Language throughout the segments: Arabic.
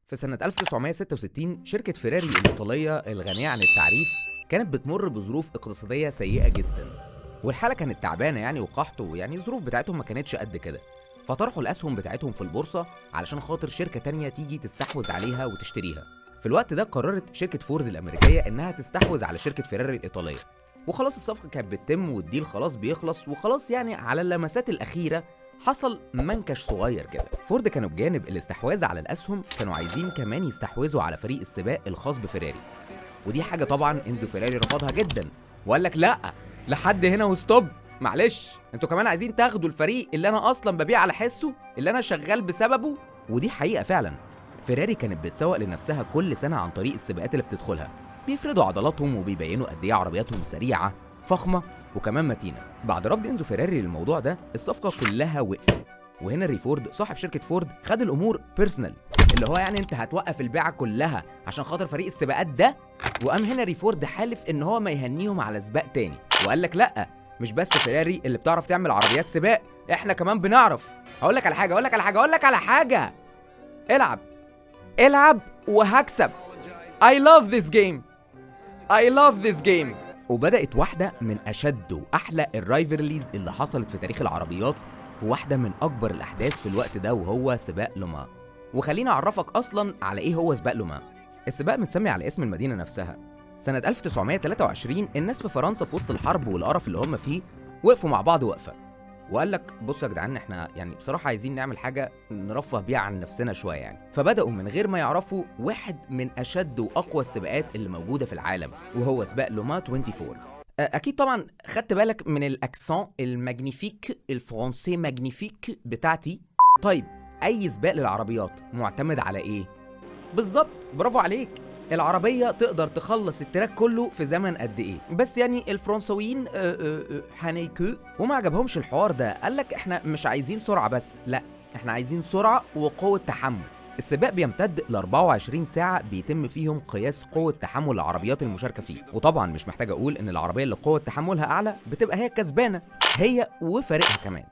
في سنة 1966 شركة فيراري الإيطالية الغنية عن التعريف كانت بتمر بظروف اقتصادية سيئة جدا، والحالة كانت تعبانة يعني وقحط، ويعني الظروف بتاعتهم ما كانتش قد كده، فطرحوا الأسهم بتاعتهم في البورصة علشان خاطر شركة تانية تيجي تستحوذ عليها وتشتريها. في الوقت ده قررت شركة فورد الأمريكية إنها تستحوذ على شركة فيراري الإيطالية، وخلاص الصفقة كانت بتتم والديل خلاص بيخلص، وخلاص يعني على اللمسات الأخيرة حصل منكش صغير كده. فورد كانوا بجانب الاستحواذ على الأسهم كانوا عايزين كمان يستحوذوا على فريق السباق الخاص بفيراري، ودي حاجة طبعا إنزو فيراري رفضها جدا وقال لك لأ، لحد هنا وستوب، معلش انتوا كمان عايزين تاخدوا الفريق اللي انا اصلا ببيع على حسه، اللي انا شغال بسببه. ودي حقيقة فعلا، فيراري كانت بتسوق لنفسها كل سنة عن طريق السباقات اللي بتدخلها، بيفرضوا عضلاتهم وبيبينوا قد ايه عربياتهم سريعة فخمة وكمان متينة. بعد رفض انزو فيراري للموضوع ده الصفقة كلها وقفت، وهنري فورد صاحب شركة فورد خد الامور بيرسونال، اللي هو يعني انت هتوقف البيعة كلها عشان خاطر فريق السباقات ده. وقام هنري فورد حالف ان هو ما يهنيهم على سباق تاني، وقال لك لا، مش بس فيراري اللي بتعرف تعمل عربيات سباق، احنا كمان بنعرف. هقول لك على حاجة العب وهكسب. I love this game. وبدأت واحدة من أشد وأحلى الرايفرليز اللي حصلت في تاريخ العربيات في واحدة من أكبر الأحداث في الوقت ده، وهو سباق لومان. وخليني أعرفك أصلاً على إيه هو سباق لومان. السباق متسمي على اسم المدينة نفسها. سنة 1923 الناس في فرنسا في وسط الحرب والقرف اللي هم فيه وقفوا مع بعض وقفة، وقال لك بصوا يا جدعان، احنا يعني بصراحة عايزين نعمل حاجة نرفه بيها عن نفسنا شوية يعني. فبدأوا من غير ما يعرفوا واحد من أشد وأقوى السباقات اللي موجودة في العالم، وهو سباق لومان 24. أكيد طبعا خدت بالك من الأكسون الماجنيفيك الفرنسي ماجنيفيك بتاعتي. طيب أي سباق للعربيات معتمد على إيه؟ بالظبط، برافو عليك، العربية تقدر تخلص التراك كله في زمن قد ايه. بس يعني الفرنسويين حنيكو وما عجبهمش الحوار ده، قالك احنا مش عايزين سرعة بس، لا احنا عايزين سرعة وقوة تحمل. السباق بيمتد ل 24 ساعة بيتم فيهم قياس قوة تحمل العربيات المشاركة فيه، وطبعا مش محتاج اقول ان العربية اللي قوة تحملها اعلى بتبقى هي الكسبانة، هي وفريقها كمان.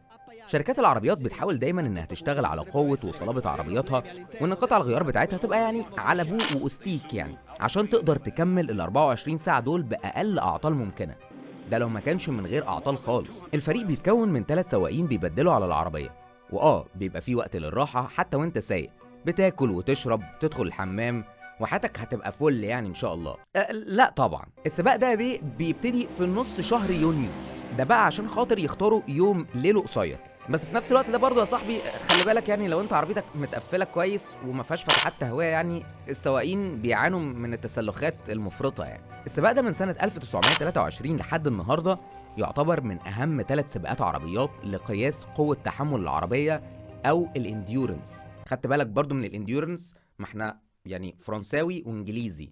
شركات العربيات بتحاول دايما انها تشتغل على قوة وصلابة عربياتها، وان قطع الغيار بتاعتها تبقى يعني على بوق واستيك يعني، عشان تقدر تكمل ال 24 ساعة دول بأقل أعطال ممكنة، ده لو ما كانش من غير أعطال خالص. الفريق بيتكون من 3 سواقين بيبدلوا على العربية، بيبقى فيه وقت للراحة حتى وانت سايق، بتاكل وتشرب، تدخل الحمام، وحياتك هتبقى فل يعني ان شاء الله. لا طبعا السباق ده بيبتدي في نص شهر يونيو، ده بقى عشان خاطر يختاروا يوم ليله قصير. بس في نفس الوقت ده برضه يا صاحبي خلي بالك، يعني لو انت عربيتك متقفله كويس وما فيهاش فتحات تهويه، يعني السواقين بيعانوا من التسلخات المفرطه يعني. السباق ده من سنه 1923 لحد النهارده يعتبر من اهم 3 سباقات عربيات لقياس قوه تحمل العربيه او الانديورنس. خدت بالك برضه من الانديورنس، ما احنا يعني فرنساوي وانجليزي.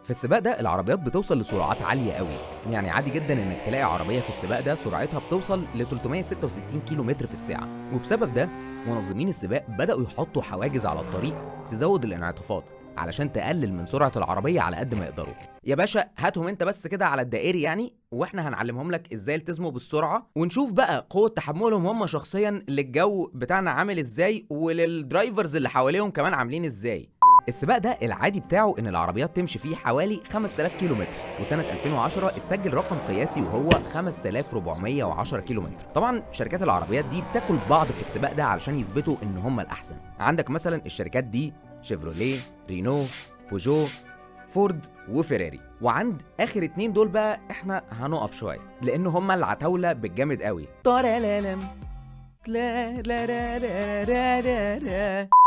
في السباق ده العربيات بتوصل لسرعات عالية قوي، يعني عادي جدا انك تلاقي عربية في السباق ده سرعتها بتوصل ل 366 كيلو متر في الساعة. وبسبب ده منظمين السباق بدأوا يحطوا حواجز على الطريق تزود الانعطافات علشان تقلل من سرعة العربية على قد ما يقدروا. يا باشا هاتهم انت بس كده على الدائري يعني، واحنا هنعلمهم لك ازاي يلتزموا بالسرعة، ونشوف بقى قوة تحملهم هم شخصيا للجو بتاعنا عامل ازاي، وللدرايفرز اللي حواليهم كمان عاملين ازاي. السباق ده العادي بتاعه ان العربيات تمشي فيه حوالي 5000 كيلو متر، وسنة 2010 اتسجل رقم قياسي وهو 5410 كيلو متر. طبعا شركات العربيات دي بتاكل بعض في السباق ده علشان يثبتوا ان هم الاحسن. عندك مثلا الشركات دي شيفروليه، رينو، بوجو، فورد وفيراري. وعند اخر 2 دول بقى احنا هنقف شويه، لان هم العتاوله بالجامد قوي.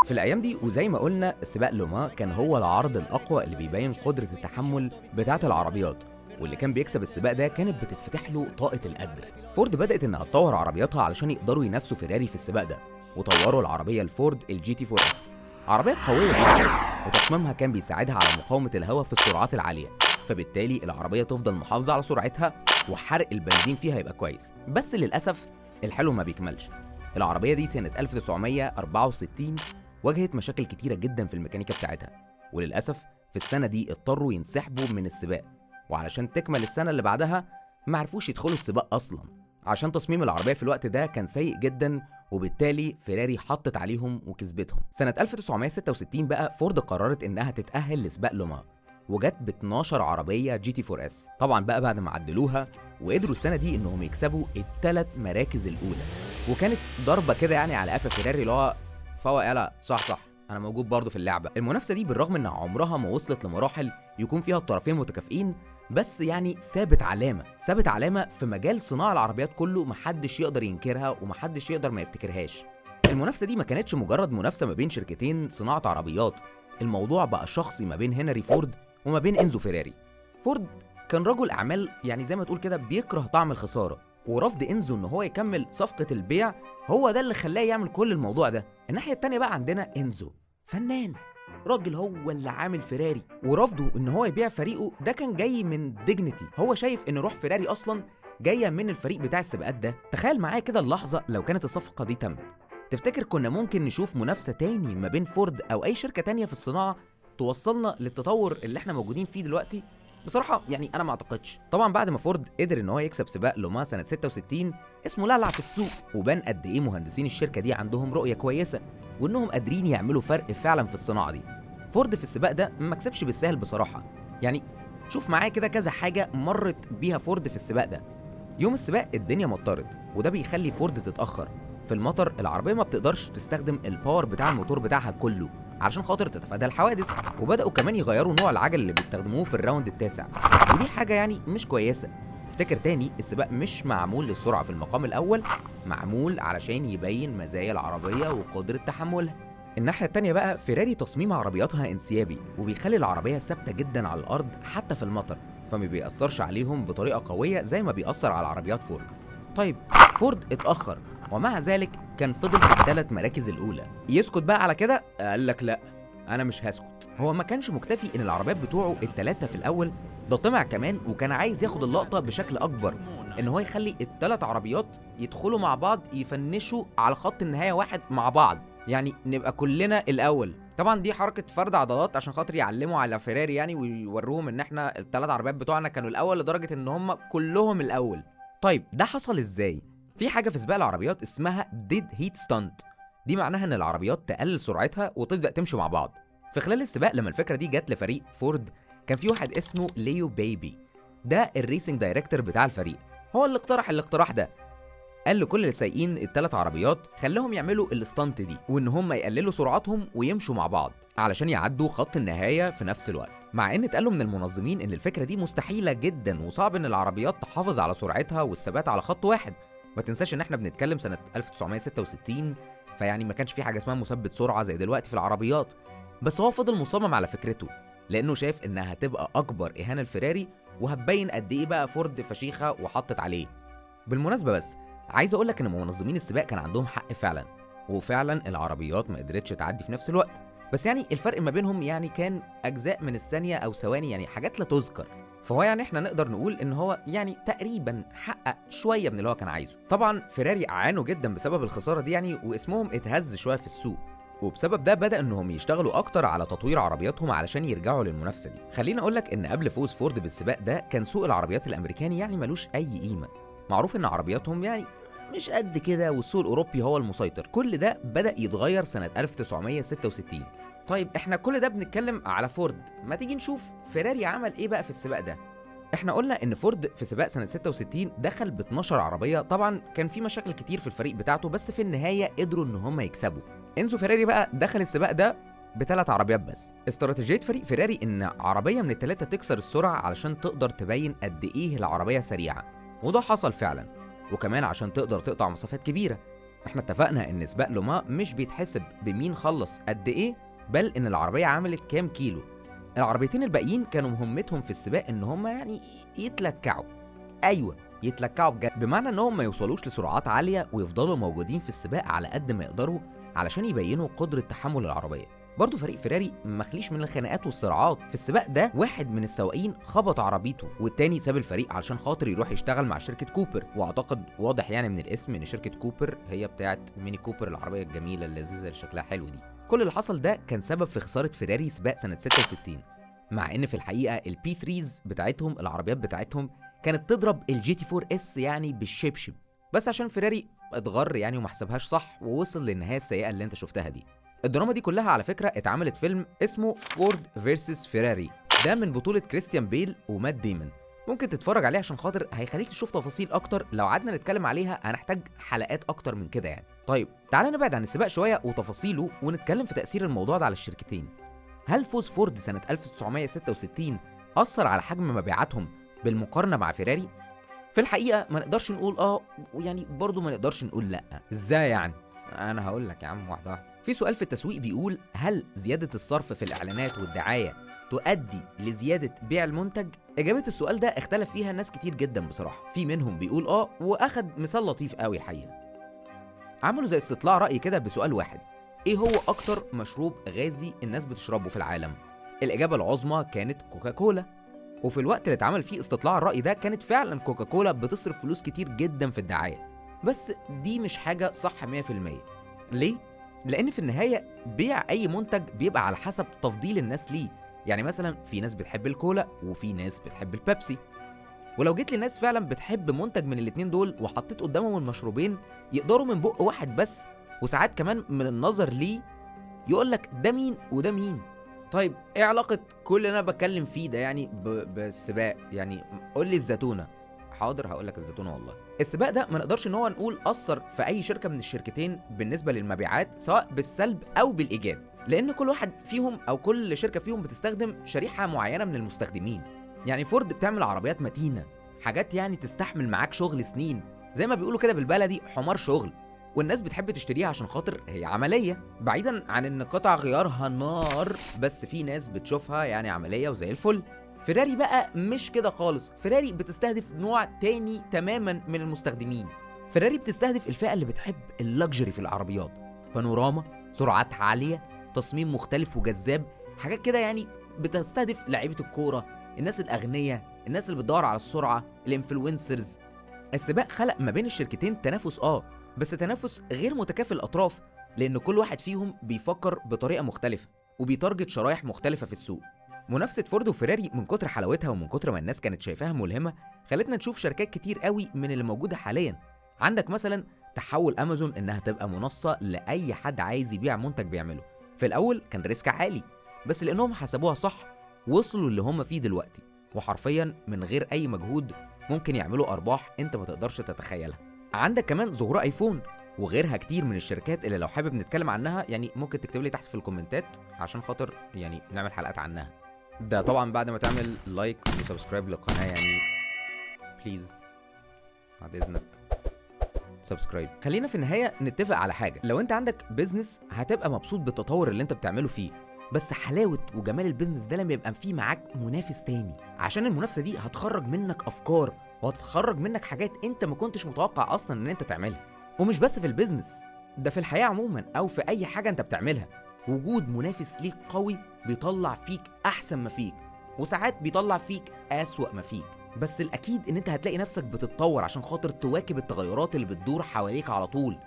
في الايام دي وزي ما قلنا السباق لومان كان هو العرض الاقوى اللي بيبين قدره التحمل بتاعه العربيات، واللي كان بيكسب السباق ده كانت بتتفتح له طاقه القدر. فورد بدات انها تطور عربياتها علشان يقدروا ينافسوا فيراري في السباق ده، وطوروا العربيه الفورد الجي تي 4 اس، عربيه قويه جدا وتصميمها كان بيساعدها على مقاومه الهواء في السرعات العاليه، فبالتالي العربيه تفضل محافظه على سرعتها وحرق البنزين فيها يبقى كويس. بس للاسف الحلو ما بيكملش. العربيه دي سنه 1964 واجهت مشاكل كتيره جدا في الميكانيكا بتاعتها، وللاسف في السنه دي اضطروا ينسحبوا من السباق، وعلشان تكمل السنه اللي بعدها ما عرفوش يدخلوا السباق اصلا، عشان تصميم العربيه في الوقت ده كان سيء جدا وبالتالي فيراري حطت عليهم وكسبتهم. سنة 1966 بقى فورد قررت انها تتأهل لسباق لوما، وجت ب 12 عربية جي تي 4 اس، طبعا بقى بعد ما عدلوها وقدروا السنة دي انهم يكسبوا ال3 مراكز الاولى. وكانت ضربة كده يعني على قفا فيراري، اللي هو فوق يلا صح انا موجود برضه في اللعبة. المنافسة دي بالرغم ان عمرها ما وصلت لمراحل يكون فيها الطرفين متكافئين، بس يعني سابت علامة في مجال صناعة العربيات كله محدش يقدر ينكرها ومحدش يقدر ما يفتكرهاش. المنافسة دي ما كانتش مجرد منافسة ما بين شركتين صناعة عربيات، الموضوع بقى شخصي ما بين هنري فورد وما بين إنزو فيراري. فورد كان رجل أعمال يعني زي ما تقول كده بيكره طعم الخسارة، ورفض إنزو إن هو يكمل صفقة البيع هو ده اللي خلاه يعمل كل الموضوع ده. الناحية التانية بقى عندنا إنزو، فنان راجل هو اللي عامل فيراري، ورفضه ان هو يبيع فريقه ده كان جاي من ديجنيتي، هو شايف ان روح فيراري اصلا جايه من الفريق بتاع السباقات ده. تخيل معايا كده اللحظه لو كانت الصفقه دي تمت، تفتكر كنا ممكن نشوف منافسه تاني ما بين فورد او اي شركه تانيه في الصناعه توصلنا للتطور اللي احنا موجودين فيه دلوقتي؟ بصراحه يعني انا ما اعتقدش. طبعا بعد ما فورد قدر ان هو يكسب سباق لوما سنه 66 اسمه لعلع في السوق، وبان قد ايه مهندسين الشركه دي عندهم رؤيه كويسه وانهم قادرين يعملوا فرق فعلا في الصناعه دي. فورد في السباق ده ما كسبش بالسهل بصراحه، يعني شوف معايا كده كذا حاجه مرت بيها فورد في السباق ده. يوم السباق الدنيا مطرت، وده بيخلي فورد تتاخر. في المطر العربيه ما بتقدرش تستخدم الباور بتاع الموتور بتاعها كله علشان خاطر تتفادى الحوادث، وبداوا كمان يغيروا نوع العجل اللي بيستخدموه في الراوند التاسع، ودي حاجه يعني مش كويسه. افتكر تاني، السباق مش معمول للسرعه في المقام الاول، معمول علشان يبين مزايا العربيه وقدره تحملها. الناحية التانية بقى فيراري تصميم عربياتها انسيابي، وبيخلي العربية ثابتة جدا على الأرض حتى في المطر، فما بيأثرش عليهم بطريقة قوية زي ما بيأثر على عربيات فورد. طيب فورد اتأخر، ومع ذلك كان فضل في ال3 مراكز الأولى. يسكت بقى على كده؟ قال لك لا أنا مش هسكت. هو ما كانش مكتفي إن العربيات بتوعه ال3 في الأول، ده طمع كمان وكان عايز ياخد اللقطة بشكل أكبر، إن هو يخلي ال3 عربيات يدخلوا مع بعض يفنشوا على خط النهاية واحد مع بعض، يعني نبقى كلنا الاول. طبعا دي حركه فرد عضلات عشان خاطر يعلموا على فيراري يعني، ويوروهم ان احنا ال3 عربيات بتوعنا كانوا الاول لدرجه ان هم كلهم الاول. طيب ده حصل ازاي؟ في حاجه في سباق العربيات اسمها ديد هيت ستانت، دي معناها ان العربيات تقلل سرعتها وتبدا تمشي مع بعض. في خلال السباق لما الفكره دي جت لفريق فورد، كان في واحد اسمه ليو بيبي، ده الريسنج دايركتور بتاع الفريق، هو اللي اقترح الاقتراح ده. قال لكل السايقين ال3 عربيات خلاهم يعملوا الاستانت دي، وان هم يقللوا سرعتهم ويمشوا مع بعض علشان يعدوا خط النهايه في نفس الوقت، مع ان اتقالوا من المنظمين ان الفكره دي مستحيله جدا وصعب ان العربيات تحافظ على سرعتها والثبات على خط واحد. ما تنساش ان احنا بنتكلم سنه 1966، فيعني ما كانش في حاجه اسمها مثبت سرعه زي دلوقتي في العربيات. بس هو فضل مصمم على فكرته لانه شايف انها هتبقى اكبر اهانه لفيراري، وهتبين قد ايه بقى فورد فشيخه وحطت عليه. بالمناسبه بس عايز اقولك ان منظمين السباق كان عندهم حق فعلا، وفعلا العربيات ما قدرتش تعدي في نفس الوقت، بس يعني الفرق ما بينهم يعني كان اجزاء من الثانيه او ثواني، يعني حاجات لا تذكر. فهو يعني احنا نقدر نقول ان هو يعني تقريبا حقق شويه من اللي هو كان عايزه. طبعا فيراري عانوا جدا بسبب الخساره دي يعني، واسمهم اتهز شويه في السوق، وبسبب ده بدأ انهم يشتغلوا اكتر على تطوير عربياتهم علشان يرجعوا للمنافسه دي. خليني اقولك ان قبل فوز فورد بالسباق ده كان سوق العربيات الامريكاني يعني ملوش اي قيمه، معروف ان عربياتهم يعني مش قد كده، والسوق الاوروبي هو المسيطر. كل ده بدأ يتغير سنة 1966. طيب احنا كل ده بنتكلم على فورد، ما تيجي نشوف فيراري عمل ايه بقى في السباق ده. احنا قلنا ان فورد في سباق سنة 66 دخل ب 12 عربية، طبعا كان في مشاكل كتير في الفريق بتاعته، بس في النهاية قدروا ان هم يكسبوا. انزو فيراري بقى دخل السباق ده ب3 عربيات بس. استراتيجية فريق فيراري ان عربية من ال3 تكسر السرعة علشان تقدر تبين قد ايه العربية سريعة، وده حصل فعلا، وكمان عشان تقدر تقطع مسافات كبيرة. احنا اتفقنا ان سباق لوما مش بيتحسب بمين خلص قد ايه، بل ان العربية عملت كام كيلو. العربيتين الباقيين كانوا مهمتهم في السباق ان هم يعني يتلكعوا، ايوه يتلكعوا بجد، بمعنى انهم ما يوصلوش لسرعات عالية ويفضلوا موجودين في السباق على قد ما يقدروا علشان يبينوا قدرة تحمل العربية. برضه فريق فيراري مخليش من الخناقات والصراعات. في السباق ده واحد من السواقين خبط عربيته، والتاني ساب الفريق علشان خاطر يروح يشتغل مع شركة كوبر، واعتقد واضح يعني من الاسم ان شركة كوبر هي بتاعت ميني كوبر، العربية الجميلة اللذيذة اللي شكلها حلو دي. كل اللي حصل ده كان سبب في خسارة فيراري سباق سنة 66، مع ان في الحقيقة البي 3 بتاعتهم العربيات بتاعتهم كانت تضرب الجي تي 4 اس يعني بالشبشب، بس عشان فيراري اتغر يعني وما حسبهاش صح ووصل للنهايه السيئه اللي انت شفتها دي. الدراما دي كلها على فكره اتعملت فيلم اسمه فورد فيرسس فيراري، ده من بطوله كريستيان بيل ومات ديمون. ممكن تتفرج عليه عشان خاطر هيخليك تشوف تفاصيل اكتر. لو قعدنا نتكلم عليها هنحتاج حلقات اكتر من كده يعني. طيب تعالى نبعد عن السباق شويه وتفاصيله ونتكلم في تاثير الموضوع ده على الشركتين. هل فوز فورد سنه 1966 اثر على حجم مبيعاتهم بالمقارنه مع فيراري؟ في الحقيقه ما نقدرش نقول ويعني برضه ما نقدرش نقول لا. ازاي يعني؟ انا هقول لك يا عم واحده واحده. في سؤال في التسويق بيقول هل زياده الصرف في الاعلانات والدعايه تؤدي لزياده بيع المنتج؟ اجابه السؤال ده اختلف فيها ناس كتير جدا بصراحه. في منهم بيقول واخد مثال لطيف قوي الحقيقه. عملوا زي استطلاع راي كده بسؤال واحد: ايه هو اكتر مشروب غازي الناس بتشربه في العالم؟ الاجابه العظمى كانت كوكاكولا. وفي الوقت اللي اتعمل فيه استطلاع الرأي ده كانت فعلا كوكاكولا بتصرف فلوس كتير جدا في الدعاية. بس دي مش حاجة صح 100%. ليه؟ لأن في النهاية بيع أي منتج بيبقى على حسب تفضيل الناس ليه. يعني مثلا في ناس بتحب الكولا وفي ناس بتحب البيبسي، ولو جيت لناس فعلا بتحب منتج من الاتنين دول وحطيت قدامهم المشروبين يقدروا من بق واحد بس، وساعات كمان من النظر ليه يقولك ده مين وده مين. طيب ايه علاقة كل اللي انا بتكلم فيه ده يعني بالسباق؟ يعني قول لي الزتونة. حاضر هقول لك الزتونة. والله السباق ده ما نقدرش ان هو نقول اثر في اي شركة من الشركتين بالنسبة للمبيعات سواء بالسلب او بالايجاب، لان كل واحد فيهم او كل شركة فيهم بتستخدم شريحة معينة من المستخدمين. يعني فورد بتعمل عربيات متينة، حاجات يعني تستحمل معاك شغل سنين، زي ما بيقولوا كده بالبلدي حمار شغل، والناس بتحب تشتريها عشان خاطر هي عملية، بعيدا عن ان قطع غيارها نار، بس في ناس بتشوفها يعني عملية وزي الفل. فيراري بقى مش كده خالص. فيراري بتستهدف نوع تاني تماما من المستخدمين. فيراري بتستهدف الفئة اللي بتحب اللكجري في العربيات، بانوراما، سرعات عالية، تصميم مختلف وجذاب، حاجات كده يعني. بتستهدف لعيبة الكورة، الناس الأغنياء، الناس اللي بتدور على السرعة، الانفلونسرز. السباق خلق ما بين الشركتين تنافس بس تنافس غير متكافئ الأطراف، لأن كل واحد فيهم بيفكر بطريقة مختلفة وبيتارجت شرايح مختلفة في السوق. منافسة فورد وفيراري من كتر حلاوتها ومن كتر ما الناس كانت شايفاها ملهمة خلتنا نشوف شركات كتير قوي من اللي موجودة حاليا. عندك مثلا تحول أمازون إنها تبقى منصة لأي حد عايز يبيع منتج بيعمله. في الأول كان ريسك عالي، بس لأنهم حسبوها صح وصلوا اللي هم فيه دلوقتي، وحرفيا من غير أي مجهود ممكن يعملوا أرباح أنت ما تقدرش تتخيلها. عندك كمان ظهور ايفون وغيرها كتير من الشركات اللي لو حابب نتكلم عنها يعني ممكن تكتب لي تحت في الكومنتات عشان خاطر يعني نعمل حلقات عنها. ده طبعا بعد ما تعمل لايك وسبسكرايب للقناه يعني، بليز بعد اذنك سبسكرايب. خلينا في النهايه نتفق على حاجه: لو انت عندك بيزنس هتبقى مبسوط بالتطور اللي انت بتعمله فيه، بس حلاوه وجمال البيزنس ده لما يبقى فيه معاك منافس تاني، عشان المنافسه دي هتخرج منك افكار وهتخرج منك حاجات انت ما كنتش متوقع اصلا ان انت تعملها. ومش بس في البيزنس ده، في الحياه عموما او في اي حاجه انت بتعملها، وجود منافس ليك قوي بيطلع فيك احسن ما فيك، وساعات بيطلع فيك اسوأ ما فيك، بس الاكيد ان انت هتلاقي نفسك بتتطور عشان خاطر تواكب التغيرات اللي بتدور حواليك على طول.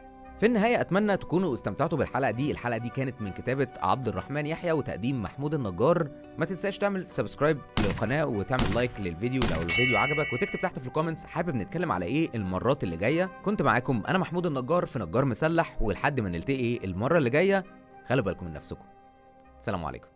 في النهاية أتمنى تكونوا استمتعتوا بالحلقة دي. الحلقة دي كانت من كتابة عبد الرحمن يحيى وتقديم محمود النجار. ما تنساش تعمل سبسكرايب للقناة وتعمل لايك للفيديو لو الفيديو عجبك، وتكتب تحت في الكومنتس حابب نتكلم على ايه المرات اللي جاية. كنت معاكم أنا محمود النجار في نجار مسلح، ولحد ما نلتقي المرة اللي جاية خلوا بالكم من نفسكم. سلام عليكم.